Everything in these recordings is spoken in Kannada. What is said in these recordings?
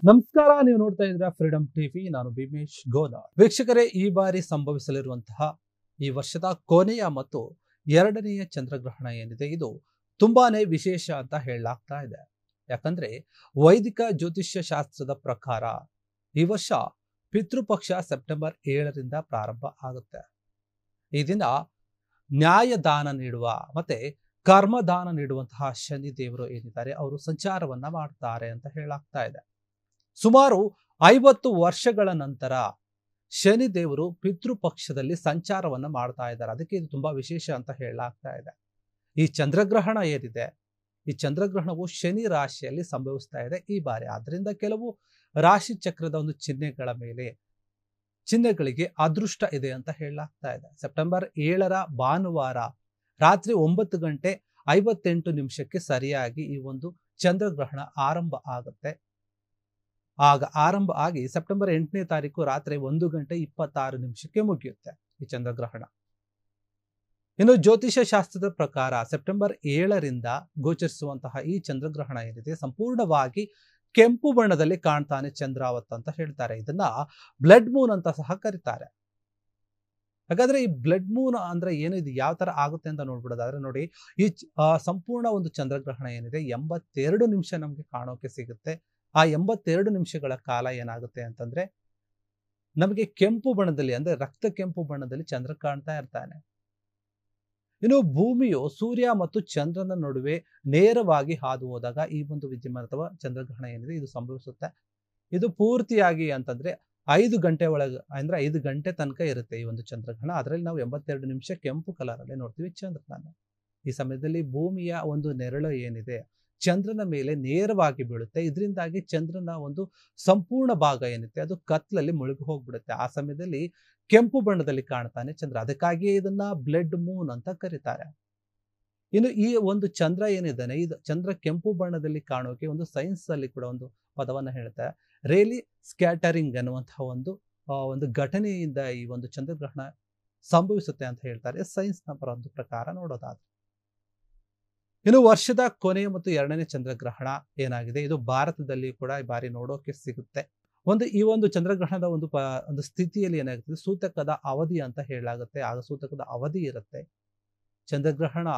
ನಮಸ್ಕಾರ, ನೀವು ನೋಡ್ತಾ ಇದ್ದೀರಾ ಫ್ರೀಡಮ್ ಟಿವಿ. ನಾನು ಭೀಮೇಶ್ ಗೋದ. ವೀಕ್ಷಕರೇ, ಈ ಬಾರಿ ಸಂಭವಿಸಲಿರುವಂತಹ ಈ ವರ್ಷದ ಕೊನೆಯ ಮತ್ತು ಎರಡನೆಯ ಚಂದ್ರಗ್ರಹಣ ಏನಿದೆ, ಇದು ತುಂಬಾನೇ ವಿಶೇಷ ಅಂತ ಹೇಳಲಾಗ್ತಾ ಇದೆ. ಯಾಕಂದ್ರೆ ವೈದಿಕ ಜ್ಯೋತಿಷ್ಯ ಶಾಸ್ತ್ರದ ಪ್ರಕಾರ ಈ ವರ್ಷ ಪಿತೃಪಕ್ಷ ಸೆಪ್ಟೆಂಬರ್ 7ರಿಂದ ಪ್ರಾರಂಭ ಆಗುತ್ತೆ. ಈ ದಿನ ನ್ಯಾಯದಾನ ನೀಡುವ ಮತ್ತೆ ಕರ್ಮದಾನ ನೀಡುವಂತಹ ಶನಿ ದೇವರು ಏನಿದ್ದಾರೆ, ಅವರು ಸಂಚಾರವನ್ನ ಮಾಡ್ತಾರೆ ಅಂತ ಹೇಳಲಾಗ್ತಾ ಇದೆ. ಸುಮಾರು 50 ವರ್ಷಗಳ ನಂತರ ಶನಿ ದೇವರು ಪಿತೃಪಕ್ಷದಲ್ಲಿ ಸಂಚಾರವನ್ನ ಮಾಡ್ತಾ ಇದ್ದಾರೆ. ಅದಕ್ಕೆ ಇದು ತುಂಬಾ ವಿಶೇಷ ಅಂತ ಹೇಳಲಾಗ್ತಾ ಇದೆ. ಈ ಚಂದ್ರಗ್ರಹಣ ಏನಿದೆ, ಈ ಚಂದ್ರಗ್ರಹಣವು ಶನಿ ರಾಶಿಯಲ್ಲಿ ಸಂಭವಿಸ್ತಾ ಇದೆ ಈ ಬಾರಿ. ಆದ್ರಿಂದ ಕೆಲವು ರಾಶಿ ಚಕ್ರದ ಒಂದು ಚಿಹ್ನೆಗಳಿಗೆ ಅದೃಷ್ಟ ಇದೆ ಅಂತ ಹೇಳಲಾಗ್ತಾ ಇದೆ. ಸೆಪ್ಟೆಂಬರ್ 7ರ ಭಾನುವಾರ ರಾತ್ರಿ 9:58 ಸರಿಯಾಗಿ ಈ ಒಂದು ಚಂದ್ರಗ್ರಹಣ ಆರಂಭ ಆಗುತ್ತೆ. ಆರಂಭ ಆಗಿ ಸೆಪ್ಟೆಂಬರ್ 8ನೇ ತಾರೀಕು ರಾತ್ರಿ 1:26 ಮುಗಿಯುತ್ತೆ ಈ ಚಂದ್ರಗ್ರಹಣ. ಇನ್ನು ಜ್ಯೋತಿಷ್ಯ ಶಾಸ್ತ್ರದ ಪ್ರಕಾರ ಸೆಪ್ಟೆಂಬರ್ 7ರಿಂದ ಗೋಚರಿಸುವಂತಹ ಈ ಚಂದ್ರಗ್ರಹಣ ಏನಿದೆ, ಸಂಪೂರ್ಣವಾಗಿ ಕೆಂಪು ಬಣ್ಣದಲ್ಲಿ ಕಾಣ್ತಾನೆ ಚಂದ್ರಾವತ್ ಅಂತ ಹೇಳ್ತಾರೆ. ಇದನ್ನ ಬ್ಲಡ್ ಮೂನ್ ಅಂತ ಸಹ ಕರೀತಾರೆ. ಹಾಗಾದ್ರೆ ಈ ಬ್ಲಡ್ ಮೂನ್ ಅಂದ್ರೆ ಏನು, ಇದು ಯಾವ ತರ ಆಗುತ್ತೆ ಅಂತ ನೋಡ್ಬಿಡೋದಾದ್ರೆ ನೋಡಿ, ಈ ಸಂಪೂರ್ಣ ಒಂದು ಚಂದ್ರಗ್ರಹಣ ಏನಿದೆ 82 ನಿಮಿಷ ನಮ್ಗೆ ಕಾಣೋಕೆ ಸಿಗುತ್ತೆ. ಆ 82 ನಿಮಿಷಗಳ ಕಾಲ ಏನಾಗುತ್ತೆ ಅಂತಂದ್ರೆ ನಮಗೆ ಕೆಂಪು ಬಣ್ಣದಲ್ಲಿ, ಅಂದ್ರೆ ರಕ್ತ ಕೆಂಪು ಬಣ್ಣದಲ್ಲಿ ಚಂದ್ರ ಕಾಣ್ತಾ ಇರ್ತಾನೆ. ಇನ್ನು ಭೂಮಿಯು ಸೂರ್ಯ ಮತ್ತು ಚಂದ್ರನ ನಡುವೆ ನೇರವಾಗಿ ಹಾದು ಹೋದಾಗ ಈ ಒಂದು ವಿದ್ಯಮಾನ ಅಥವಾ ಚಂದ್ರಗ್ರಹಣ ಏನಿದೆ ಇದು ಸಂಭವಿಸುತ್ತೆ. ಇದು ಪೂರ್ತಿಯಾಗಿ ಅಂತಂದ್ರೆ 5 ಗಂಟೆ ಒಳಗೆ, ಅಂದ್ರೆ 5 ಗಂಟೆ ತನಕ ಇರುತ್ತೆ ಈ ಒಂದು ಚಂದ್ರಗ್ರಹಣ. ಅದರಲ್ಲಿ ನಾವು 82 ನಿಮಿಷ ಕೆಂಪು ಕಲರ್ ಅಲ್ಲಿ ನೋಡ್ತೀವಿ ಚಂದ್ರನ. ಈ ಸಮಯದಲ್ಲಿ ಭೂಮಿಯ ಒಂದು ನೆರಳು ಏನಿದೆ ಚಂದ್ರನ ಮೇಲೆ ನೇರವಾಗಿ ಬೀಳುತ್ತೆ. ಇದರಿಂದಾಗಿ ಚಂದ್ರನ ಒಂದು ಸಂಪೂರ್ಣ ಭಾಗ ಏನಿದೆ ಅದು ಕತ್ಲಲ್ಲಿ ಮುಳುಗಿ ಹೋಗ್ಬಿಡುತ್ತೆ. ಆ ಸಮಯದಲ್ಲಿ ಕೆಂಪು ಬಣ್ಣದಲ್ಲಿ ಕಾಣ್ತಾನೆ ಚಂದ್ರ. ಅದಕ್ಕಾಗಿಯೇ ಇದನ್ನ ಬ್ಲಡ್ ಮೂನ್ ಅಂತ ಕರೀತಾರೆ. ಇನ್ನು ಈ ಒಂದು ಚಂದ್ರ ಏನಿದ್ದಾನೆ, ಇದು ಚಂದ್ರ ಕೆಂಪು ಬಣ್ಣದಲ್ಲಿ ಕಾಣೋಕೆ ಒಂದು ಸೈನ್ಸ್ ಅಲ್ಲಿ ಕೂಡ ಒಂದು ಪದವನ್ನ ಹೇಳ್ತಾರೆ, ರೇಲಿ ಸ್ಕ್ಯಾಟರಿಂಗ್ ಅನ್ನುವಂತಹ ಒಂದು ಘಟನೆಯಿಂದ ಈ ಒಂದು ಚಂದ್ರಗ್ರಹಣ ಸಂಭವಿಸುತ್ತೆ ಅಂತ ಹೇಳ್ತಾರೆ ಸೈನ್ಸ್ ನ ಒಂದು ಪ್ರಕಾರ ನೋಡೋದಾದ್ರೆ. ಇನ್ನು ವರ್ಷದ ಕೊನೆಯ ಮತ್ತು ಎರಡನೇ ಚಂದ್ರಗ್ರಹಣ ಏನಾಗಿದೆ, ಇದು ಭಾರತದಲ್ಲಿ ಕೂಡ ಈ ಬಾರಿ ನೋಡೋಕೆ ಸಿಗುತ್ತೆ. ಈ ಒಂದು ಚಂದ್ರಗ್ರಹಣದ ಒಂದು ಸ್ಥಿತಿಯಲ್ಲಿ ಏನಾಗುತ್ತೆ, ಸೂತಕದ ಅವಧಿ ಅಂತ ಹೇಳಲಾಗುತ್ತೆ. ಆಗ ಸೂತಕದ ಅವಧಿ ಇರುತ್ತೆ. ಚಂದ್ರಗ್ರಹಣ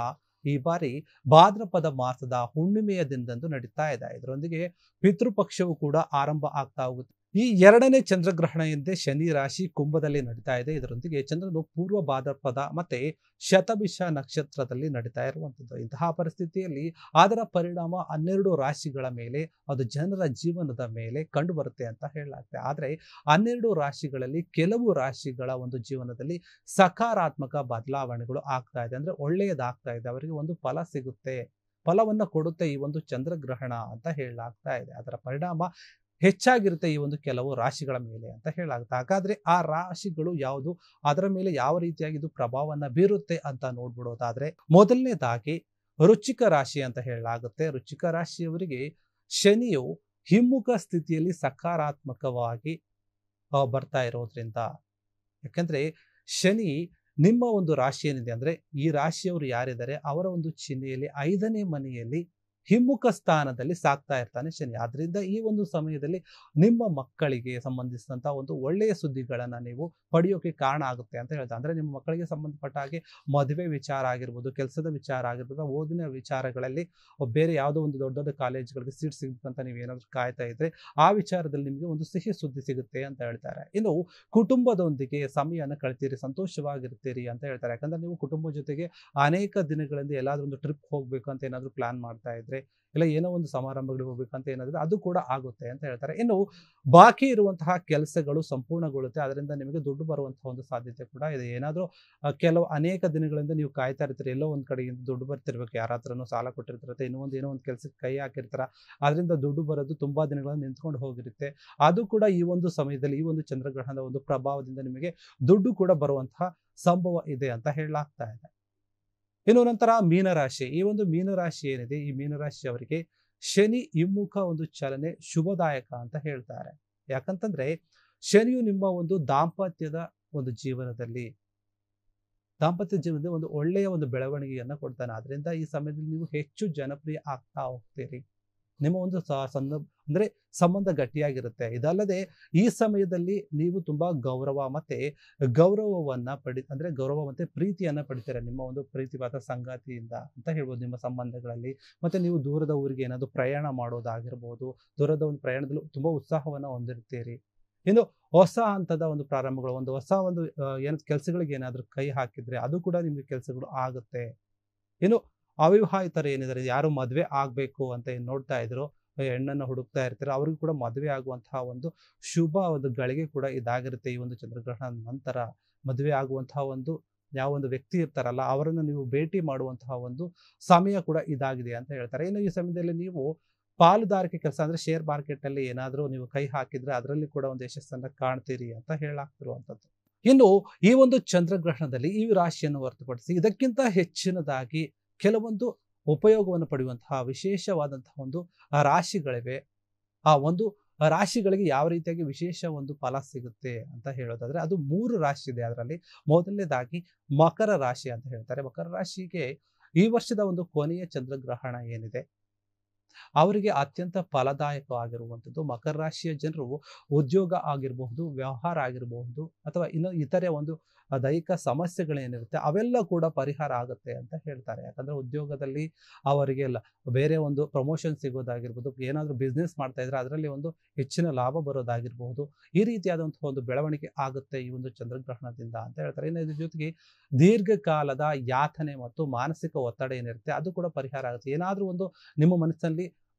ಈ ಬಾರಿ ಭಾದ್ರಪದ ಮಾಸದ ಹುಣ್ಣಿಮೆಯ ದಿನದಂದು ನಡೀತಾ ಇದೆ. ಇದರೊಂದಿಗೆ ಪಿತೃಪಕ್ಷವು ಕೂಡ ಆರಂಭ ಆಗ್ತಾ ಹೋಗುತ್ತೆ. ಈ ಎರಡನೇ ಚಂದ್ರಗ್ರಹಣ ಎಂದೇ ಶನಿ ರಾಶಿ ಕುಂಭದಲ್ಲಿ ನಡೀತಾ ಇದೆ. ಇದರೊಂದಿಗೆ ಚಂದ್ರನು ಪೂರ್ವ ಭಾದ್ರಪದ ಮತ್ತೆ ಶತಭಿಷ ನಕ್ಷತ್ರದಲ್ಲಿ ನಡೀತಾ ಇರುವಂಥದ್ದು. ಇಂತಹ ಪರಿಸ್ಥಿತಿಯಲ್ಲಿ ಅದರ ಪರಿಣಾಮ 12 ರಾಶಿಗಳ ಮೇಲೆ, ಅದು ಜನರ ಜೀವನದ ಮೇಲೆ ಕಂಡು ಬರುತ್ತೆ ಅಂತ ಹೇಳಲಾಗುತ್ತೆ. ಆದ್ರೆ 12 ರಾಶಿಗಳಲ್ಲಿ ಕೆಲವು ರಾಶಿಗಳ ಒಂದು ಜೀವನದಲ್ಲಿ ಸಕಾರಾತ್ಮಕ ಬದಲಾವಣೆಗಳು ಆಗ್ತಾ ಇದೆ, ಅಂದ್ರೆ ಒಳ್ಳೆಯದಾಗ್ತಾ ಇದೆ, ಅವರಿಗೆ ಒಂದು ಫಲ ಸಿಗುತ್ತೆ, ಫಲವನ್ನ ಕೊಡುತ್ತೆ ಈ ಒಂದು ಚಂದ್ರಗ್ರಹಣ ಅಂತ ಹೇಳಲಾಗ್ತಾ ಇದೆ. ಅದರ ಪರಿಣಾಮ ಹೆಚ್ಚಾಗಿರುತ್ತೆ ಈ ಒಂದು ಕೆಲವು ರಾಶಿಗಳ ಮೇಲೆ ಅಂತ ಹೇಳಲಾಗುತ್ತೆ. ಹಾಗಾದ್ರೆ ಆ ರಾಶಿಗಳು ಯಾವುದು, ಅದರ ಮೇಲೆ ಯಾವ ರೀತಿಯಾಗಿ ಇದು ಪ್ರಭಾವವನ್ನ ಬೀರುತ್ತೆ ಅಂತ ನೋಡ್ಬಿಡೋದಾದ್ರೆ, ಮೊದಲನೇದಾಗಿ ವೃಶ್ಚಿಕ ರಾಶಿ ಅಂತ ಹೇಳಲಾಗುತ್ತೆ. ವೃಶ್ಚಿಕ ರಾಶಿಯವರಿಗೆ ಶನಿಯು ಹಿಮ್ಮುಖ ಸ್ಥಿತಿಯಲ್ಲಿ ಸಕಾರಾತ್ಮಕವಾಗಿ ಬರ್ತಾ ಇರೋದ್ರಿಂದ, ಯಾಕಂದ್ರೆ ಶನಿ ನಿಮ್ಮ ಒಂದು ರಾಶಿ ಏನಿದೆ, ಅಂದ್ರೆ ಈ ರಾಶಿಯವರು ಯಾರಿದ್ದಾರೆ ಅವರ ಒಂದು ಚಿಹ್ನೆಯಲ್ಲಿ 5ನೇ ಮನೆಯಲ್ಲಿ ಹಿಮ್ಮುಖ ಸ್ಥಾನದಲ್ಲಿ ಸಾಕ್ತಾ ಇರ್ತಾನೆ ಶನಿ. ಆದ್ರಿಂದ ಈ ಒಂದು ಸಮಯದಲ್ಲಿ ನಿಮ್ಮ ಮಕ್ಕಳಿಗೆ ಸಂಬಂಧಿಸಿದಂತಹ ಒಂದು ಒಳ್ಳೆಯ ಸುದ್ದಿಗಳನ್ನ ನೀವು ಪಡೆಯೋಕೆ ಕಾರಣ ಆಗುತ್ತೆ ಅಂತ ಹೇಳ್ತಾರೆ. ಅಂದ್ರೆ ನಿಮ್ಮ ಮಕ್ಕಳಿಗೆ ಸಂಬಂಧಪಟ್ಟ ಹಾಗೆ ಮದುವೆ ವಿಚಾರ ಆಗಿರ್ಬೋದು, ಕೆಲಸದ ವಿಚಾರ ಆಗಿರ್ಬೋದು, ಓದಿನ ವಿಚಾರಗಳಲ್ಲಿ ಬೇರೆ ಯಾವುದೋ ಒಂದು ದೊಡ್ಡ ದೊಡ್ಡ ಕಾಲೇಜ್ಗಳಿಗೆ ಸೀಟ್ ಸಿಗ್ಬೇಕಂತ ನೀವು ಏನಾದ್ರು ಕಾಯ್ತಾ ಇದ್ರೆ ಆ ವಿಚಾರದಲ್ಲಿ ನಿಮಗೆ ಒಂದು ಸಿಹಿ ಸುದ್ದಿ ಸಿಗುತ್ತೆ ಅಂತ ಹೇಳ್ತಾರೆ. ಇನ್ನು ಕುಟುಂಬದೊಂದಿಗೆ ಸಮಯನ ಕಳಿತೀರಿ, ಸಂತೋಷವಾಗಿರ್ತೀರಿ ಅಂತ ಹೇಳ್ತಾರೆ. ಯಾಕಂದ್ರೆ ನೀವು ಕುಟುಂಬದ ಜೊತೆಗೆ ಅನೇಕ ದಿನಗಳಿಂದ ಎಲ್ಲಾದ್ರೂ ಒಂದು ಟ್ರಿಪ್ ಹೋಗ್ಬೇಕು ಅಂತ ಏನಾದ್ರು ಪ್ಲಾನ್ ಮಾಡ್ತಾ ಇದ್ರೆ, ಇಲ್ಲ ಏನೋ ಒಂದು ಸಮಾರಂಭಗಳಿಗೆ ಹೋಗ್ಬೇಕಂತ ಏನಾದ್ರೆ ಅದು ಕೂಡ ಆಗುತ್ತೆ ಅಂತ ಹೇಳ್ತಾರೆ. ಇನ್ನು ಬಾಕಿ ಇರುವಂತಹ ಕೆಲಸಗಳು ಸಂಪೂರ್ಣಗೊಳ್ಳುತ್ತೆ. ಅದರಿಂದ ನಿಮಗೆ ದುಡ್ಡು ಬರುವಂತಹ ಒಂದು ಸಾಧ್ಯತೆ ಕೂಡ ಇದೆ. ಏನಾದ್ರೂ ಅನೇಕ ದಿನಗಳಿಂದ ನೀವು ಕಾಯ್ತಾ ಇರ್ತೀರಿ, ಎಲ್ಲೋ ಒಂದ್ ಕಡೆಯಿಂದ ದುಡ್ಡು ಬರ್ತಿರ್ಬೇಕು, ಯಾರ ಹತ್ರನೂ ಸಾಲ ಕೊಟ್ಟಿರ್ತಾರೆ, ಏನೋ ಒಂದು ಕೆಲಸಕ್ಕೆ ಕೈ ಹಾಕಿರ್ತಾರ, ಅದರಿಂದ ದುಡ್ಡು ಬರೋದು ತುಂಬಾ ದಿನಗಳನ್ನು ನಿಂತ್ಕೊಂಡು ಹೋಗಿರುತ್ತೆ. ಅದು ಕೂಡ ಈ ಒಂದು ಸಮಯದಲ್ಲಿ, ಈ ಒಂದು ಚಂದ್ರಗ್ರಹಣದ ಒಂದು ಪ್ರಭಾವದಿಂದ ನಿಮಗೆ ದುಡ್ಡು ಕೂಡ ಬರುವಂತಹ ಸಂಭವ ಇದೆ ಅಂತ ಹೇಳಲಾಗ್ತಾ ಇದೆ. ಇನ್ನು ನಂತರ ಮೀನರಾಶಿ. ಈ ಒಂದು ಮೀನರಾಶಿ ಏನಿದೆ, ಈ ಮೀನರಾಶಿಯವರಿಗೆ ಶನಿ ಹಿಮ್ಮುಖ ಒಂದು ಚಲನೆ ಶುಭದಾಯಕ ಅಂತ ಹೇಳ್ತಾರೆ. ಯಾಕಂತಂದ್ರೆ ಶನಿಯು ನಿಮ್ಮ ಒಂದು ದಾಂಪತ್ಯದ ಜೀವನದಲ್ಲಿ ಒಂದು ಒಳ್ಳೆಯ ಒಂದು ಬೆಳವಣಿಗೆಯನ್ನ ಕೊಡ್ತಾನೆ. ಆದ್ರಿಂದ ಈ ಸಮಯದಲ್ಲಿ ನೀವು ಹೆಚ್ಚು ಜನಪ್ರಿಯ ಆಗ್ತಾ ಹೋಗ್ತೀರಿ. ನಿಮ್ಮ ಒಂದು ಸಂದರ್ಭ ಅಂದ್ರೆ ಸಂಬಂಧ ಗಟ್ಟಿಯಾಗಿರುತ್ತೆ. ಇದಲ್ಲದೆ ಈ ಸಮಯದಲ್ಲಿ ನೀವು ತುಂಬಾ ಗೌರವ ಮತ್ತೆ ಗೌರವವನ್ನ ಅಂದ್ರೆ ಗೌರವ ಮತ್ತೆ ಪ್ರೀತಿಯನ್ನ ಪಡಿತೀರ ನಿಮ್ಮ ಒಂದು ಪ್ರೀತಿಪಾತ ಸಂಗಾತಿಯಿಂದ ಅಂತ ಹೇಳ್ಬೋದು ನಿಮ್ಮ ಸಂಬಂಧಗಳಲ್ಲಿ. ಮತ್ತೆ ನೀವು ದೂರದ ಊರಿಗೆ ಏನಾದ್ರು ಪ್ರಯಾಣ ಮಾಡೋದಾಗಿರ್ಬೋದು, ದೂರದ ಒಂದು ಪ್ರಯಾಣದಲ್ಲೂ ತುಂಬಾ ಉತ್ಸಾಹವನ್ನ ಹೊಂದಿರ್ತೀರಿ. ಇನ್ನು ಹೊಸ ಹಂತದ ಒಂದು ಪ್ರಾರಂಭಗಳು, ಒಂದು ಹೊಸ ಒಂದು ಏನು ಕೆಲಸಗಳಿಗೆ ಏನಾದ್ರು ಕೈ ಹಾಕಿದ್ರೆ ಅದು ಕೂಡ ನಿಮ್ಗೆ ಕೆಲಸಗಳು ಆಗುತ್ತೆ. ಇನ್ನು ಅವಿವಾಹಿತರು ಏನಿದ್ದಾರೆ, ಯಾರು ಮದುವೆ ಆಗ್ಬೇಕು ಅಂತ ಏನ್ ನೋಡ್ತಾ ಇದ್ರು, ಹೆಣ್ಣನ್ನು ಹುಡುಕ್ತಾ ಇರ್ತಾರೆ, ಅವ್ರಿಗೂ ಕೂಡ ಮದುವೆ ಆಗುವಂತಹ ಒಂದು ಶುಭ ಒಂದು ಗಳಿಗೆ ಕೂಡ ಇದಾಗಿರುತ್ತೆ. ಈ ಒಂದು ಚಂದ್ರಗ್ರಹಣ ನಂತರ ಮದುವೆ ಆಗುವಂತಹ ಒಂದು ಯಾವ ಒಂದು ವ್ಯಕ್ತಿ ಇರ್ತಾರಲ್ಲ ಅವರನ್ನು ನೀವು ಭೇಟಿ ಮಾಡುವಂತಹ ಒಂದು ಸಮಯ ಕೂಡ ಇದಾಗಿದೆ ಅಂತ ಹೇಳ್ತಾರೆ. ಇನ್ನು ಈ ಸಮಯದಲ್ಲಿ ನೀವು ಪಾಲುದಾರಿಕೆ ಕೆಲಸ ಅಂದ್ರೆ ಶೇರ್ ಮಾರ್ಕೆಟ್ ಅಲ್ಲಿ ಏನಾದ್ರೂ ನೀವು ಕೈ ಹಾಕಿದ್ರೆ ಅದರಲ್ಲಿ ಕೂಡ ಒಂದು ಯಶಸ್ಸನ್ನ ಕಾಣ್ತೀರಿ ಅಂತ ಹೇಳಾಗ್ತಿರುವಂತದ್ದು. ಇನ್ನು ಈ ಒಂದು ಚಂದ್ರಗ್ರಹಣದಲ್ಲಿ ಈ ರಾಶಿಯನ್ನು ಹೊರತುಪಡಿಸಿ ಇದಕ್ಕಿಂತ ಹೆಚ್ಚಿನದಾಗಿ ಕೆಲವೊಂದು ಉಪಯೋಗವನ್ನು ಪಡೆಯುವಂತಹ ವಿಶೇಷವಾದಂತಹ ಒಂದು ರಾಶಿಗಳಿವೆ. ಆ ಒಂದು ರಾಶಿಗಳಿಗೆ ಯಾವ ರೀತಿಯಾಗಿ ವಿಶೇಷ ಒಂದು ಫಲ ಸಿಗುತ್ತೆ ಅಂತ ಹೇಳೋದಾದ್ರೆ ಅದು 3 ರಾಶಿ ಇದೆ. ಅದರಲ್ಲಿ ಮೊದಲನೇದಾಗಿ ಮಕರ ರಾಶಿ ಅಂತ ಹೇಳ್ತಾರೆ. ಮಕರ ರಾಶಿಗೆ ಈ ವರ್ಷದ ಒಂದು ಕೊನೆಯ ಚಂದ್ರಗ್ರಹಣ ಏನಿದೆ ಅವರಿಗೆ ಅತ್ಯಂತ ಫಲದಾಯಕವಾಗಿರುವಂಥದ್ದು. ಮಕರ ರಾಶಿಯ ಜನರು ಉದ್ಯೋಗ ಆಗಿರಬಹುದು, ವ್ಯವಹಾರ ಆಗಿರಬಹುದು, ಅಥವಾ ಇನ್ನು ಇತರೆ ಒಂದು ದೈಹಿಕ ಸಮಸ್ಯೆಗಳೇನಿರುತ್ತೆ ಅವೆಲ್ಲ ಕೂಡ ಪರಿಹಾರ ಆಗುತ್ತೆ ಅಂತ ಹೇಳ್ತಾರೆ. ಯಾಕಂದ್ರೆ ಉದ್ಯೋಗದಲ್ಲಿ ಅವರಿಗೆ ಬೇರೆ ಒಂದು ಪ್ರಮೋಷನ್ ಸಿಗೋದಾಗಿರ್ಬೋದು, ಏನಾದರೂ ಬಿಸ್ನೆಸ್ ಮಾಡ್ತಾ ಇದ್ರೆ ಅದರಲ್ಲಿ ಒಂದು ಹೆಚ್ಚಿನ ಲಾಭ ಬರೋದಾಗಿರ್ಬಹುದು, ಈ ರೀತಿಯಾದಂತಹ ಒಂದು ಬೆಳವಣಿಗೆ ಆಗುತ್ತೆ ಈ ಒಂದು ಚಂದ್ರಗ್ರಹಣದಿಂದ ಅಂತ ಹೇಳ್ತಾರೆ. ಇನ್ನು ಇದ್ರ ಜೊತೆಗೆ ದೀರ್ಘಕಾಲದ ಯಾತನೆ ಮತ್ತು ಮಾನಸಿಕ ಒತ್ತಡ ಏನಿರುತ್ತೆ ಅದು ಕೂಡ ಪರಿಹಾರ ಆಗುತ್ತೆ. ಏನಾದರೂ ಒಂದು ನಿಮ್ಮ ಮನಸ್ಸಿನಲ್ಲಿ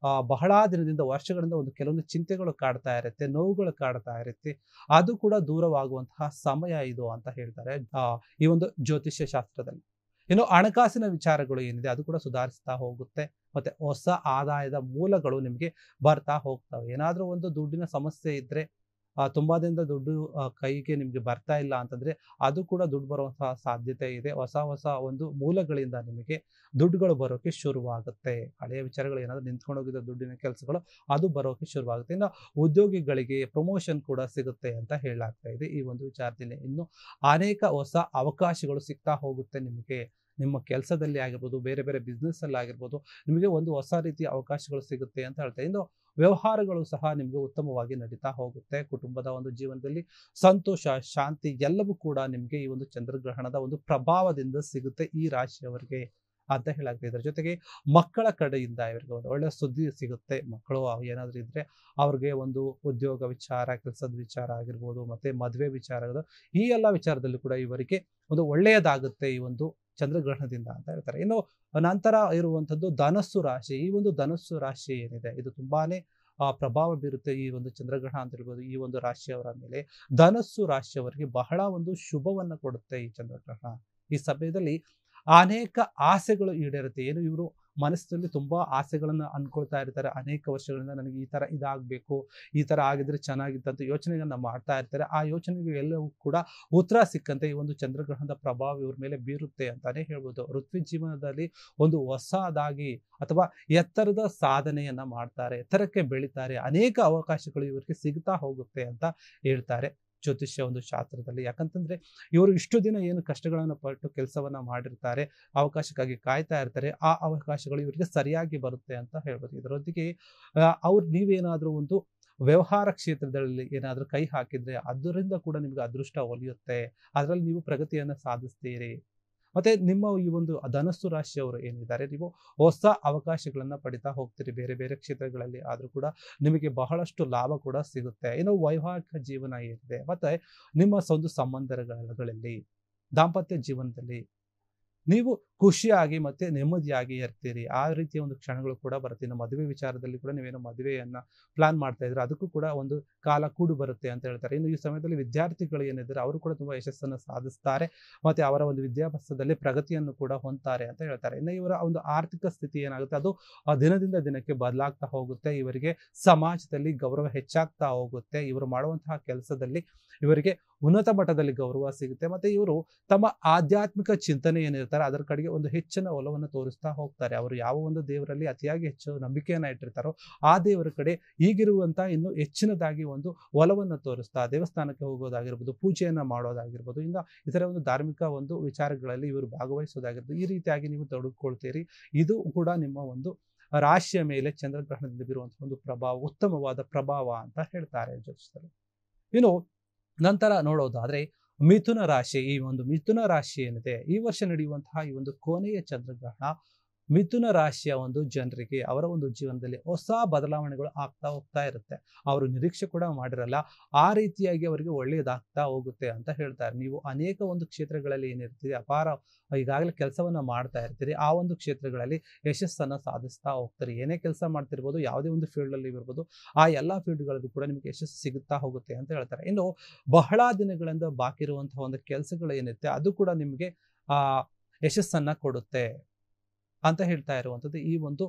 ಬಹಳ ದಿನದಿಂದ ವರ್ಷಗಳಿಂದ ಒಂದು ಕೆಲವೊಂದು ಚಿಂತೆಗಳು ಕಾಡ್ತಾ ಇರುತ್ತೆ, ನೋವುಗಳು ಕಾಡ್ತಾ ಇರುತ್ತೆ, ಅದು ಕೂಡ ದೂರವಾಗುವಂತಹ ಸಮಯ ಇದು ಅಂತ ಹೇಳ್ತಾರೆ ಈ ಒಂದು ಜ್ಯೋತಿಷ್ಯ ಶಾಸ್ತ್ರದಲ್ಲಿ. ಇನ್ನು ಹಣಕಾಸಿನ ವಿಚಾರಗಳು ಏನಿದೆ ಅದು ಕೂಡ ಸುಧಾರಿಸ್ತಾ ಹೋಗುತ್ತೆ. ಮತ್ತೆ ಹೊಸ ಆದಾಯದ ಮೂಲಗಳು ನಿಮಗೆ ಬರ್ತಾ ಹೋಗ್ತವೆ. ಏನಾದ್ರೂ ಒಂದು ದುಡ್ಡಿನ ಸಮಸ್ಯೆ ಇದ್ರೆ ತುಂಬಾ ದಿನದ ದುಡ್ಡು ಕೈಗೆ ನಿಮ್ಗೆ ಬರ್ತಾ ಇಲ್ಲ ಅಂತಂದ್ರೆ ಅದು ಕೂಡ ದುಡ್ಡು ಬರುವಂತಹ ಸಾಧ್ಯತೆ ಇದೆ. ಹೊಸ ಒಂದು ಮೂಲಗಳಿಂದ ನಿಮಗೆ ದುಡ್ಡುಗಳು ಬರೋಕೆ ಶುರುವಾಗುತ್ತೆ. ಹಳೆಯ ವಿಚಾರಗಳು ಏನಾದ್ರು ನಿಂತ್ಕೊಂಡು ಹೋಗಿದ್ದ ದುಡ್ಡಿನ ಕೆಲಸಗಳು ಅದು ಬರೋಕೆ ಶುರುವಾಗುತ್ತೆ. ಇನ್ನು ಉದ್ಯೋಗಿಗಳಿಗೆ ಪ್ರಮೋಷನ್ ಕೂಡ ಸಿಗುತ್ತೆ ಅಂತ ಹೇಳಲಾಗ್ತಾ ಇದೆ ಈ ಒಂದು ವಿಚಾರದಲ್ಲಿ. ಇನ್ನು ಅನೇಕ ಹೊಸ ಅವಕಾಶಗಳು ಸಿಗ್ತಾ ಹೋಗುತ್ತೆ ನಿಮಗೆ. ನಿಮ್ಮ ಕೆಲಸದಲ್ಲಿ ಆಗಿರ್ಬೋದು, ಬೇರೆ ಬೇರೆ ಬಿಸ್ನೆಸ್ ಅಲ್ಲಿ ಆಗಿರ್ಬೋದು, ನಿಮಗೆ ಒಂದು ಹೊಸ ರೀತಿಯ ಅವಕಾಶಗಳು ಸಿಗುತ್ತೆ ಅಂತ ಹೇಳ್ತಾರೆ. ಇನ್ನು ವ್ಯವಹಾರಗಳು ಸಹ ನಿಮಗೆ ಉತ್ತಮವಾಗಿ ನಡೀತಾ ಹೋಗುತ್ತೆ. ಕುಟುಂಬದ ಒಂದು ಜೀವನದಲ್ಲಿ ಸಂತೋಷ, ಶಾಂತಿ ಎಲ್ಲವೂ ಕೂಡ ನಿಮಗೆ ಈ ಒಂದು ಚಂದ್ರಗ್ರಹಣದ ಒಂದು ಪ್ರಭಾವದಿಂದ ಸಿಗುತ್ತೆ ಈ ರಾಶಿಯವರಿಗೆ ಅಂತ ಹೇಳಾಗ್ತದೆ. ಇದರ ಜೊತೆಗೆ ಮಕ್ಕಳ ಕಡೆಯಿಂದ ಇವರಿಗೆ ಒಂದು ಒಳ್ಳೆ ಸುದ್ದಿ ಸಿಗುತ್ತೆ. ಮಕ್ಕಳು ಏನಾದರೂ ಇದ್ರೆ ಅವ್ರಿಗೆ ಒಂದು ಉದ್ಯೋಗ ವಿಚಾರ, ಕೆಲಸದ ವಿಚಾರ ಆಗಿರ್ಬೋದು, ಮತ್ತೆ ಮದುವೆ ವಿಚಾರ, ಈ ಎಲ್ಲ ವಿಚಾರದಲ್ಲೂ ಕೂಡ ಇವರಿಗೆ ಒಂದು ಒಳ್ಳೆಯದಾಗುತ್ತೆ ಈ ಒಂದು ಚಂದ್ರಗ್ರಹಣದಿಂದ ಅಂತ ಹೇಳ್ತಾರೆ. ಇನ್ನು ನಂತರ ಇರುವಂಥದ್ದು ಧನಸ್ಸು ರಾಶಿ. ಈ ಒಂದು ಧನಸ್ಸು ರಾಶಿ ಏನಿದೆ ಇದು ತುಂಬಾನೇ ಪ್ರಭಾವ ಬೀರುತ್ತೆ ಈ ಒಂದು ಚಂದ್ರಗ್ರಹಣ ಅಂತ ಹೇಳ್ಬೋದು ಈ ಒಂದು ರಾಶಿಯವರ ಮೇಲೆ. ಧನಸ್ಸು ರಾಶಿಯವರಿಗೆ ಬಹಳ ಒಂದು ಶುಭವನ್ನ ಕೊಡುತ್ತೆ ಈ ಚಂದ್ರಗ್ರಹಣ. ಈ ಸಮಯದಲ್ಲಿ ಅನೇಕ ಆಸೆಗಳು ಈಡೇರುತ್ತೆ. ಏನು ಇವರು ಮನಸ್ಸಿನಲ್ಲಿ ತುಂಬಾ ಆಸೆಗಳನ್ನ ಅನ್ಕೊಳ್ತಾ ಇರ್ತಾರೆ. ಅನೇಕ ವರ್ಷಗಳಿಂದ ನನಗೆ ಈ ತರ ಇದಾಗಬೇಕು, ಈ ತರ ಆಗಿದ್ರೆ ಚೆನ್ನಾಗಿತ್ತಂತ ಯೋಚನೆಗಳನ್ನ ಮಾಡ್ತಾ ಇರ್ತಾರೆ. ಆ ಯೋಚನೆಗೆ ಎಲ್ಲವೂ ಕೂಡ ಉತ್ತರ ಸಿಕ್ಕಂತೆ ಈ ಒಂದು ಚಂದ್ರಗ್ರಹಣದ ಪ್ರಭಾವ ಇವ್ರ ಮೇಲೆ ಬೀರುತ್ತೆ ಅಂತಾನೆ ಹೇಳ್ಬೋದು. ವೃತ್ತಿ ಜೀವನದಲ್ಲಿ ಒಂದು ಹೊಸದಾಗಿ ಅಥವಾ ಎತ್ತರದ ಸಾಧನೆಯನ್ನ ಮಾಡ್ತಾರೆ, ಎತ್ತರಕ್ಕೆ ಬೆಳಿತಾರೆ, ಅನೇಕ ಅವಕಾಶಗಳು ಇವರಿಗೆ ಸಿಗ್ತಾ ಹೋಗುತ್ತೆ ಅಂತ ಹೇಳ್ತಾರೆ ಜ್ಯೋತಿಷ್ಯ ಒಂದು ಶಾಸ್ತ್ರದಲ್ಲಿ. ಯಾಕಂತಂದ್ರೆ ಇವರು ಇಷ್ಟು ದಿನ ಏನು ಕಷ್ಟಗಳನ್ನು ಪಟ್ಟು ಕೆಲಸವನ್ನ ಮಾಡಿರ್ತಾರೆ, ಅವಕಾಶಕ್ಕಾಗಿ ಕಾಯ್ತಾ ಇರ್ತಾರೆ, ಆ ಅವಕಾಶಗಳು ಇವರಿಗೆ ಸರಿಯಾಗಿ ಬರುತ್ತೆ ಅಂತ ಹೇಳ್ಬೋದು. ಇದರೊಂದಿಗೆ ನೀವೇನಾದ್ರೂ ಒಂದು ವ್ಯವಹಾರ ಕ್ಷೇತ್ರದಲ್ಲಿ ಏನಾದ್ರೂ ಕೈ ಹಾಕಿದ್ರೆ ಅದರಿಂದ ಕೂಡ ನಿಮ್ಗೆ ಅದೃಷ್ಟ ಒಲಿಯುತ್ತೆ, ಅದರಲ್ಲಿ ನೀವು ಪ್ರಗತಿಯನ್ನ ಸಾಧಿಸ್ತೀರಿ. ಮತ್ತೆ ನಿಮ್ಮ ಈ ಒಂದು ಧನಸ್ಸು ರಾಶಿಯವರು ಏನಿದ್ದಾರೆ ನೀವು ಹೊಸ ಅವಕಾಶಗಳನ್ನ ಪಡಿತಾ ಹೋಗ್ತೀರಿ ಬೇರೆ ಬೇರೆ ಕ್ಷೇತ್ರಗಳಲ್ಲಿ. ಆದ್ರೂ ಕೂಡ ನಿಮಗೆ ಬಹಳಷ್ಟು ಲಾಭ ಕೂಡ ಸಿಗುತ್ತೆ. ಇನ್ನು ವೈವಾಹಿಕ ಜೀವನ ಏನಿದೆ ಮತ್ತೆ ನಿಮ್ಮ ಒಂದು ಸಂಬಂಧಗಳಲ್ಲಿ, ದಾಂಪತ್ಯ ಜೀವನದಲ್ಲಿ ನೀವು ಖುಷಿಯಾಗಿ ಮತ್ತೆ ನೆಮ್ಮದಿಯಾಗಿ ಇರ್ತೀರಿ. ಆ ರೀತಿಯ ಒಂದು ಕ್ಷಣಗಳು ಕೂಡ ಬರುತ್ತೆ. ಇನ್ನು ಮದುವೆ ವಿಚಾರದಲ್ಲಿ ಕೂಡ ನೀವೇನೋ ಮದುವೆಯನ್ನ ಪ್ಲಾನ್ ಮಾಡ್ತಾ ಇದ್ರೆ ಅದಕ್ಕೂ ಕೂಡ ಒಂದು ಕಾಲ ಕೂಡು ಬರುತ್ತೆ ಅಂತ ಹೇಳ್ತಾರೆ. ಇನ್ನು ಈ ಸಮಯದಲ್ಲಿ ವಿದ್ಯಾರ್ಥಿಗಳು ಏನಿದ್ದಾರೆ ಅವರು ಕೂಡ ತುಂಬಾ ಯಶಸ್ಸನ್ನು ಸಾಧಿಸ್ತಾರೆ, ಮತ್ತೆ ಅವರ ಒಂದು ವಿದ್ಯಾಭ್ಯಾಸದಲ್ಲಿ ಪ್ರಗತಿಯನ್ನು ಕೂಡ ಹೊಂದ್ತಾರೆ ಅಂತ ಹೇಳ್ತಾರೆ. ಇನ್ನು ಇವರ ಒಂದು ಆರ್ಥಿಕ ಸ್ಥಿತಿ ಏನಾಗುತ್ತೆ ಅದು ದಿನದಿಂದ ದಿನಕ್ಕೆ ಬದಲಾಗ್ತಾ ಹೋಗುತ್ತೆ. ಇವರಿಗೆ ಸಮಾಜದಲ್ಲಿ ಗೌರವ ಹೆಚ್ಚಾಗ್ತಾ ಹೋಗುತ್ತೆ. ಇವರು ಮಾಡುವಂತಹ ಕೆಲಸದಲ್ಲಿ ಇವರಿಗೆ ಉನ್ನತ ಮಟ್ಟದಲ್ಲಿ ಗೌರವ ಸಿಗುತ್ತೆ. ಮತ್ತೆ ಇವರು ತಮ್ಮ ಆಧ್ಯಾತ್ಮಿಕ ಚಿಂತನೆ ಏನಿರ್ತಾರೆ ಅದರ ಕಡೆಗೆ ಒಂದು ಹೆಚ್ಚಿನ ಒಲವನ್ನು ತೋರಿಸ್ತಾ ಹೋಗ್ತಾರೆ. ಅವರು ಯಾವ ಒಂದು ದೇವರಲ್ಲಿ ಅತಿಯಾಗಿ ಹೆಚ್ಚು ನಂಬಿಕೆಯನ್ನ ಇಟ್ಟಿರ್ತಾರೋ ಆ ದೇವರ ಕಡೆ ಈಗಿರುವಂತ ಇನ್ನು ಹೆಚ್ಚಿನದಾಗಿ ಒಂದು ಒಲವನ್ನು ತೋರಿಸ್ತಾ ದೇವಸ್ಥಾನಕ್ಕೆ ಹೋಗೋದಾಗಿರ್ಬೋದು, ಪೂಜೆಯನ್ನ ಮಾಡೋದಾಗಿರ್ಬೋದು, ಇನ್ನು ಇತರ ಒಂದು ಧಾರ್ಮಿಕ ಒಂದು ವಿಚಾರಗಳಲ್ಲಿ ಇವರು ಭಾಗವಹಿಸೋದಾಗಿರ್ಬೋದು, ಈ ರೀತಿಯಾಗಿ ನೀವು ತೊಡಗಿಕೊಳ್ತೀರಿ. ಇದು ಕೂಡ ನಿಮ್ಮ ಒಂದು ರಾಶಿಯ ಮೇಲೆ ಚಂದ್ರಗ್ರಹಣದಿಂದ ಬೀರುವಂತಹ ಒಂದು ಪ್ರಭಾವ ಉತ್ತಮವಾದ ಪ್ರಭಾವ ಅಂತ ಹೇಳ್ತಾರೆ ಜ್ಯೋತಿಷರು. ಇನ್ನು ನಂತರ ನೋಡೋದಾದ್ರೆ ಮಿಥುನ ರಾಶಿ, ಈ ಒಂದು ಮಿಥುನ ರಾಶಿ ಏನಿದೆ ಈ ವರ್ಷ ನಡೆಯುವಂತಹ ಈ ಒಂದು ಕೊನೆಯ ಚಂದ್ರಗ್ರಹಣ ಮಿಥುನ ರಾಶಿಯ ಒಂದು ಜನರಿಗೆ ಅವರ ಒಂದು ಜೀವನದಲ್ಲಿ ಹೊಸ ಬದಲಾವಣೆಗಳು ಆಗ್ತಾ ಹೋಗ್ತಾ ಇರುತ್ತೆ. ಅವರು ನಿರೀಕ್ಷೆ ಕೂಡ ಮಾಡಿರಲ್ಲ, ಆ ರೀತಿಯಾಗಿ ಅವರಿಗೆ ಒಳ್ಳೆಯದಾಗ್ತಾ ಹೋಗುತ್ತೆ ಅಂತ ಹೇಳ್ತಾರೆ. ನೀವು ಅನೇಕ ಒಂದು ಕ್ಷೇತ್ರಗಳಲ್ಲಿ ಏನಿರ್ತೀರಿ ಅಪಾರ ಈಗಾಗಲೇ ಕೆಲಸವನ್ನ ಮಾಡ್ತಾ ಇರ್ತೀರಿ, ಆ ಒಂದು ಕ್ಷೇತ್ರಗಳಲ್ಲಿ ಯಶಸ್ಸನ್ನ ಸಾಧಿಸ್ತಾ ಹೋಗ್ತಾರೆ. ಏನೇ ಕೆಲಸ ಮಾಡ್ತಿರ್ಬೋದು, ಯಾವುದೇ ಒಂದು ಫೀಲ್ಡ್ ಅಲ್ಲಿ ಇರ್ಬೋದು, ಆ ಎಲ್ಲಾ ಫೀಲ್ಡ್ಗಳಲ್ಲೂ ಕೂಡ ನಿಮಗೆ ಯಶಸ್ಸು ಸಿಗುತ್ತಾ ಹೋಗುತ್ತೆ ಅಂತ ಹೇಳ್ತಾರೆ. ಇನ್ನು ಬಹಳ ದಿನಗಳಿಂದ ಬಾಕಿ ಇರುವಂತಹ ಒಂದು ಕೆಲಸಗಳು ಏನಿರುತ್ತೆ ಅದು ಕೂಡ ನಿಮಗೆ ಯಶಸ್ಸನ್ನ ಕೊಡುತ್ತೆ ಅಂತ ಹೇಳ್ತಾ ಇರುವಂಥದ್ದು ಈ ಒಂದು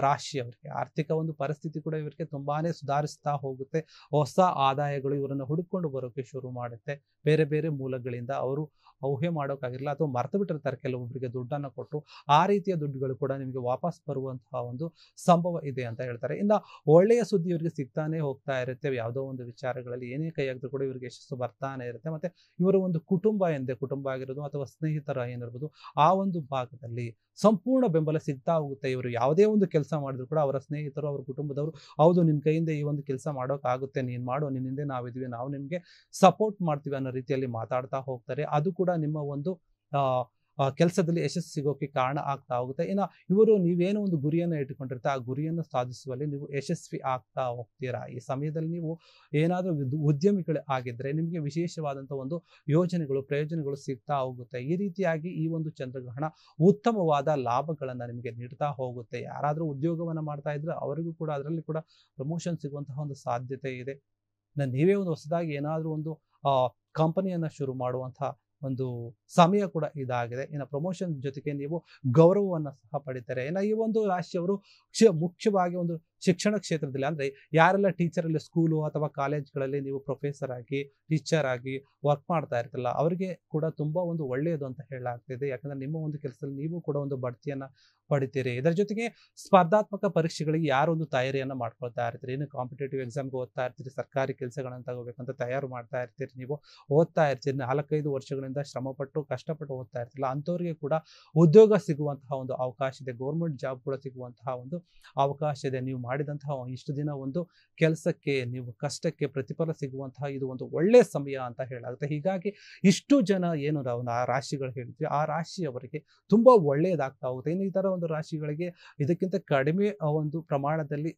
ರಾಶಿಯವರಿಗೆ. ಆರ್ಥಿಕ ಒಂದು ಪರಿಸ್ಥಿತಿ ಕೂಡ ಇವರಿಗೆ ತುಂಬಾನೇ ಸುಧಾರಿಸ್ತಾ ಹೋಗುತ್ತೆ. ಹೊಸ ಆದಾಯಗಳು ಇವರನ್ನು ಹುಡುಕೊಂಡು ಬರೋಕೆ ಶುರು ಮಾಡುತ್ತೆ. ಬೇರೆ ಬೇರೆ ಮೂಲಗಳಿಂದ ಅವರು ಊಹೆ ಮಾಡೋಕ್ಕಾಗಿರಲ್ಲ ಅಥವಾ ಮರೆತು ಬಿಟ್ಟಿರ್ತಾರೆ ಕೆಲವೊಬ್ಬರಿಗೆ ದುಡ್ಡನ್ನು ಕೊಟ್ಟು, ಆ ರೀತಿಯ ದುಡ್ಡುಗಳು ಕೂಡ ನಿಮಗೆ ವಾಪಸ್ ಬರುವಂತಹ ಒಂದು ಸಂಭವ ಇದೆ ಅಂತ ಹೇಳ್ತಾರೆ. ಇನ್ನು ಒಳ್ಳೆಯ ಸುದ್ದಿ ಇವರಿಗೆ ಸಿಗ್ತಾನೆ ಹೋಗ್ತಾ ಇರುತ್ತೆ. ಯಾವುದೋ ಒಂದು ವಿಚಾರಗಳಲ್ಲಿ ಏನೇ ಕೈ ಹಾಕಿದ್ರು ಕೂಡ ಇವರಿಗೆ ಯಶಸ್ಸು ಬರ್ತಾನೆ ಇರುತ್ತೆ. ಮತ್ತೆ ಇವರ ಒಂದು ಕುಟುಂಬ ಕುಟುಂಬ ಆಗಿರೋದು ಅಥವಾ ಸ್ನೇಹಿತರ ಏನಿರ್ಬೋದು ಆ ಒಂದು ಭಾಗದಲ್ಲಿ ಸಂಪೂರ್ಣ ಬೆಂಬಲ ಸಿಗ್ತಾ ಹೋಗುತ್ತೆ. ಇವರು ಯಾವುದೇ ಒಂದು ಕೆಲಸ ಮಾಡಿದ್ರು ಕೂಡ ಅವರ ಸ್ನೇಹಿತರು ಅವರ ಕುಟುಂಬದವರು ಹೌದು ನಿನ್ನ ಕೈಯಿಂದ ಈ ಒಂದು ಕೆಲಸ ಮಾಡೋಕ್ಕಾಗುತ್ತೆ, ನೀನು ಮಾಡು, ನಿನ್ನ ಹಿಂದೆ ನಾವಿದ್ವಿ, ನಾವು ನಿಮಗೆ ಸಪೋರ್ಟ್ ಮಾಡ್ತೀವಿ ಅನ್ನೋ ರೀತಿಯಲ್ಲಿ ಮಾತಾಡ್ತಾ ಹೋಗ್ತಾರೆ. ಅದು ಕೂಡ ನಿಮ್ಮ ಒಂದು ಕೆಲಸದಲ್ಲಿ ಯಶಸ್ಸು ಸಿಗೋಕೆ ಕಾರಣ ಆಗ್ತಾ ಹೋಗುತ್ತೆ. ಇನ್ನು ಇವರು ನೀವೇನೋ ಒಂದು ಗುರಿಯನ್ನು ಇಟ್ಟುಕೊಂಡಿರ್ತಾರೆ, ಆ ಗುರಿಯನ್ನು ಸಾಧಿಸುವಲ್ಲಿ ನೀವು ಯಶಸ್ವಿ ಆಗ್ತಾ ಹೋಗ್ತೀರಾ. ಈ ಸಮಯದಲ್ಲಿ ನೀವು ಏನಾದರೂ ಉದ್ಯಮಿಗಳು ಆಗಿದ್ರೆ ನಿಮಗೆ ವಿಶೇಷವಾದಂಥ ಒಂದು ಯೋಜನೆಗಳು ಪ್ರಯೋಜನಗಳು ಸಿಗ್ತಾ ಹೋಗುತ್ತೆ. ಈ ರೀತಿಯಾಗಿ ಈ ಒಂದು ಚಂದ್ರಗ್ರಹಣ ಉತ್ತಮವಾದ ಲಾಭಗಳನ್ನು ನಿಮಗೆ ನೀಡ್ತಾ ಹೋಗುತ್ತೆ. ಯಾರಾದರೂ ಉದ್ಯೋಗವನ್ನು ಮಾಡ್ತಾ ಇದ್ರೆ ಅವರಿಗೂ ಕೂಡ ಅದರಲ್ಲಿ ಕೂಡ ಪ್ರಮೋಷನ್ ಸಿಗುವಂತಹ ಒಂದು ಸಾಧ್ಯತೆ ಇದೆ. ನೀವೇ ಒಂದು ಹೊಸದಾಗಿ ಏನಾದರೂ ಒಂದು ಕಂಪನಿಯನ್ನು ಶುರು ಮಾಡುವಂತಹ ಒಂದು ಸಮಯ ಕೂಡ ಇದಾಗಿದೆ. ಇನ್ನು ಪ್ರಮೋಷನ್ ಜೊತೆಗೆ ನೀವು ಗೌರವವನ್ನು ಸಹ ಪಡಿತಾರೆ. ಇನ್ನು ಈ ಒಂದು ರಾಶಿಯವರು ಮುಖ್ಯವಾಗಿ ಒಂದು ಶಿಕ್ಷಣ ಕ್ಷೇತ್ರದಲ್ಲಿ ಅಂದರೆ ಯಾರೆಲ್ಲ ಟೀಚರಲ್ಲಿ ಸ್ಕೂಲು ಅಥವಾ ಕಾಲೇಜ್ಗಳಲ್ಲಿ ನೀವು ಪ್ರೊಫೆಸರ್ ಆಗಿ ಟೀಚರ್ ಆಗಿ ವರ್ಕ್ ಮಾಡ್ತಾ ಇರ್ತಲ್ಲ ಅವರಿಗೆ ಕೂಡ ತುಂಬ ಒಂದು ಒಳ್ಳೆಯದು ಅಂತ ಹೇಳಲಾಗ್ತಿದೆ. ಯಾಕಂದರೆ ನಿಮ್ಮ ಒಂದು ಕೆಲಸದಲ್ಲಿ ನೀವು ಕೂಡ ಒಂದು ಬಡ್ತಿಯನ್ನು ಪಡಿತೀರಿ. ಇದರ ಜೊತೆಗೆ ಸ್ಪರ್ಧಾತ್ಮಕ ಪರೀಕ್ಷೆಗಳಿಗೆ ಯಾರೊಂದು ತಯಾರಿಯನ್ನು ಮಾಡ್ಕೊಳ್ತಾ ಇರ್ತೀರಿ, ಇನ್ನು ಕಾಂಪಿಟೇಟಿವ್ ಎಕ್ಸಾಮ್ಗೆ ಓದ್ತಾ ಇರ್ತೀರಿ, ಸರ್ಕಾರಿ ಕೆಲಸಗಳನ್ನು ತಗೋಬೇಕಂತ ತಯಾರು ಮಾಡ್ತಾ ಇರ್ತೀರಿ, ನೀವು ಓದ್ತಾ ಇರ್ತೀರಿ, 4-5 ವರ್ಷಗಳಿಂದ ಶ್ರಮಪಟ್ಟು ಕಷ್ಟಪಟ್ಟು ಓದ್ತಾ ಇರ್ತಿಲ್ಲ ಅಂಥವ್ರಿಗೆ ಕೂಡ ಉದ್ಯೋಗ ಸಿಗುವಂತಹ ಒಂದು ಅವಕಾಶ ಇದೆ. ಗೌರ್ಮೆಂಟ್ ಜಾಬ್ ಕೂಡ ಸಿಗುವಂತಹ ಒಂದು ಅವಕಾಶ ಇದೆ. ನೀವು ಮಾಡಿದಂತಹ ಇಷ್ಟು ದಿನ ಒಂದು ಕೆಲಸಕ್ಕೆ ನೀವು ಕಷ್ಟಕ್ಕೆ ಪ್ರತಿಫಲ ಸಿಗುವಂತಹ ಇದು ಒಂದು ಒಳ್ಳೆಯ ಸಮಯ ಅಂತ ಹೇಳಾಗುತ್ತೆ. ಹೀಗಾಗಿ ಇಷ್ಟು ಜನ ಏನು ನಾವು ಆ ರಾಶಿಗಳು ಹೇಳಿದ್ವಿ ಆ ರಾಶಿಯವರಿಗೆ ತುಂಬಾ ಒಳ್ಳೆಯದಾಗ್ತಾ ಹೋಗುತ್ತೆ. ಇನ್ನು ಈ ತರ ಒಂದು ರಾಶಿಗಳಿಗೆ ಇದಕ್ಕಿಂತ ಕಡಿಮೆ ಒಂದು ಪ್ರಮಾಣದಲ್ಲಿ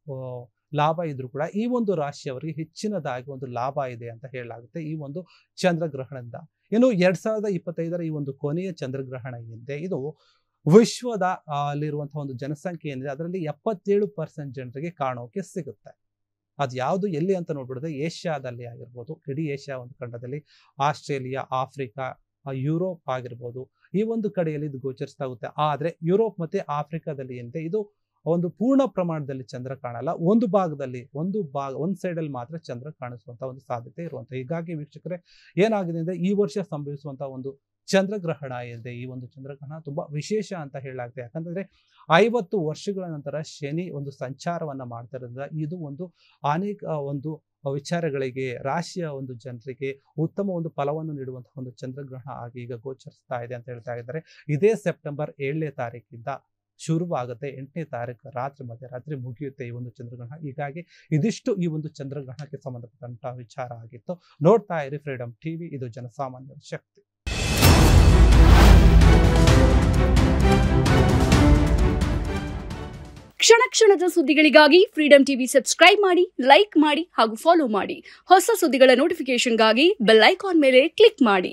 ಲಾಭ ಇದ್ರೂ ಕೂಡ ಈ ಒಂದು ರಾಶಿಯವರಿಗೆ ಹೆಚ್ಚಿನದಾಗಿ ಒಂದು ಲಾಭ ಇದೆ ಅಂತ ಹೇಳಲಾಗುತ್ತೆ ಈ ಒಂದು ಚಂದ್ರಗ್ರಹಣದಿಂದ. ಇನ್ನು 2025ರ ಈ ಒಂದು ಕೊನೆಯ ಚಂದ್ರಗ್ರಹಣ ಏನಿದೆ ಇದು ವಿಶ್ವದ ಅಲ್ಲಿರುವಂತಹ ಒಂದು ಜನಸಂಖ್ಯೆ ಏನಿದೆ ಅದರಲ್ಲಿ 77% ಜನರಿಗೆ ಕಾಣೋಕೆ ಸಿಗುತ್ತೆ. ಅದು ಯಾವುದು ಎಲ್ಲಿ ಅಂತ ನೋಡ್ಬಿಡಿದ್ರೆ ಏಷ್ಯಾದಲ್ಲಿ ಆಗಿರ್ಬೋದು, ಇಡೀ ಏಷ್ಯಾ ಒಂದು ಖಂಡದಲ್ಲಿ, ಆಸ್ಟ್ರೇಲಿಯಾ, ಆಫ್ರಿಕಾ, ಯುರೋಪ್ ಆಗಿರ್ಬೋದು, ಈ ಒಂದು ಕಡೆಯಲ್ಲಿ ಇದು ಗೋಚರಿಸ್ತಾ ಹೋಗುತ್ತೆ. ಆದರೆ ಯುರೋಪ್ ಮತ್ತೆ ಆಫ್ರಿಕಾದಲ್ಲಿ ಏನಿದೆ ಇದು ಒಂದು ಪೂರ್ಣ ಪ್ರಮಾಣದಲ್ಲಿ ಚಂದ್ರ ಕಾಣಲ್ಲ. ಒಂದು ಸೈಡಲ್ಲಿ ಮಾತ್ರ ಚಂದ್ರ ಕಾಣಿಸುವಂತ ಒಂದು ಸಾಧ್ಯತೆ ಇರುವಂತ. ಹೀಗಾಗಿ ವೀಕ್ಷಕರೇ ಏನಾಗಿದೆ ಅಂದ್ರೆ ಈ ವರ್ಷ ಸಂಭವಿಸುವಂತಹ ಒಂದು ಚಂದ್ರಗ್ರಹಣ ಏನಿದೆ ಈ ಒಂದು ಚಂದ್ರಗ್ರಹಣ ತುಂಬಾ ವಿಶೇಷ ಅಂತ ಹೇಳಲಾಗುತ್ತೆ. ಯಾಕಂದ್ರೆ 50 ವರ್ಷಗಳ ನಂತರ ಶನಿ ಒಂದು ಸಂಚಾರವನ್ನ ಮಾಡ್ತಾ ಇರೋದ್ರಿಂದ ಇದು ಒಂದು ಅನೇಕ ಒಂದು ವಿಚಾರಗಳಿಗೆ ರಾಶಿಯ ಒಂದು ಜನರಿಗೆ ಉತ್ತಮ ಒಂದು ಫಲವನ್ನು ನೀಡುವಂತಹ ಒಂದು ಚಂದ್ರಗ್ರಹಣ ಆಗಿ ಈಗ ಗೋಚರಿಸ್ತಾ ಇದೆ ಅಂತ ಹೇಳ್ತಾ ಇದ್ದಾರೆ. ಇದೇ ಸೆಪ್ಟೆಂಬರ್ 7ನೇ ತಾರೀಕಿಂದ ಶುರುವಾಗುತ್ತೆ, 8ನೇ ತಾರೀಕು ಮಧ್ಯರಾತ್ರಿ ಮುಗಿಯುತ್ತೆ ಈ ಒಂದು ಚಂದ್ರಗ್ರಹಣ. ಹೀಗಾಗಿ ಇದಿಷ್ಟು ಈ ಒಂದು ಚಂದ್ರಗ್ರಹಣಕ್ಕೆ ಸಂಬಂಧಪಟ್ಟಂತಹ ವಿಚಾರ ಆಗಿತ್ತು. ನೋಡ್ತಾ ಇರಿ ಫ್ರೀಡಮ್ ಟಿವಿ, ಇದು ಜನಸಾಮಾನ್ಯರ ಶಕ್ತಿ. ಕ್ಷಣ ಕ್ಷಣದ ಸುದ್ದಿಗಳಿಗಾಗಿ ಫ್ರೀಡಮ್ ಟಿವಿ ಸಬ್ಸ್ಕ್ರೈಬ್ ಮಾಡಿ, ಲೈಕ್ ಮಾಡಿ ಹಾಗೂ ಫಾಲೋ ಮಾಡಿ. ಹೊಸ ಸುದ್ದಿಗಳ ನೋಟಿಫಿಕೇಶನ್ಗಾಗಿ ಬೆಲ್ ಐಕಾನ್ ಮೇಲೆ ಕ್ಲಿಕ್ ಮಾಡಿ.